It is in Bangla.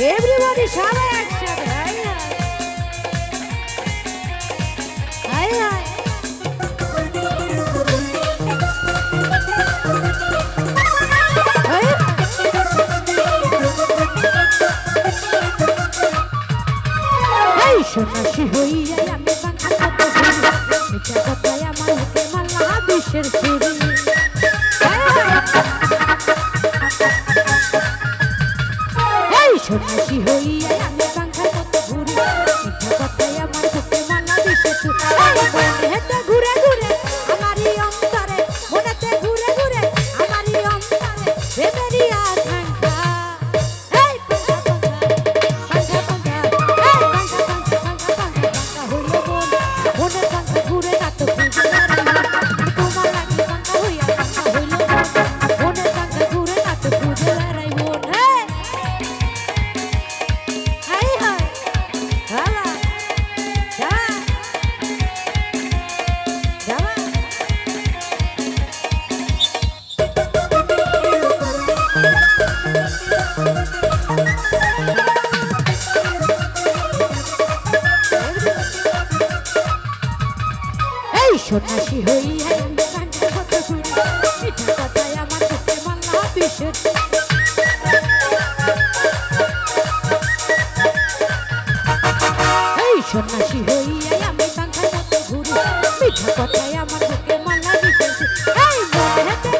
Everybody shout action! Hey, hey. Hey, শোনাশি হইয়া আমি বাংলা কত ঘুরি মিঠা কথায় আমার মুখে মালা বিষের ছুরি সন্ন্যাসী হইয়া আমি বাংলা কত ঘুরি মিঠা কথায় আমার মুখে মালা বিষের ছুরি মনেতে ঘুরে ঘুরে আমারই অন্তরে মনেতে ঘুরে ঘুরে আমারই অন্তরে প্রেমেরই আকাঙ্ক্ষা এই পাঙ্খা পাঙ্খা পাঙ্খা পাঙ্খা এই পাঙ্খা পাঙ্খা পাঙ্খা হইল মন মনের পাঙ্খা ঘুরে না তো ঘুরে তোমার লাগে পাঙ্খা হইয়া পাঙ্খা হইল মন মনের পাঙ্খা ঘুরে না তো ঘুরে বেড়াই মন সন্ন্যাসী হইয়া আমি বাংলা কত ঘুরি মিঠা কথায় আমার মুখে মালা বিষের সন্ন্যাসী হইয়া আমি বাংলা কত ঘুরি মিঠা কথায় আমার মুখে মালা বিষের মনে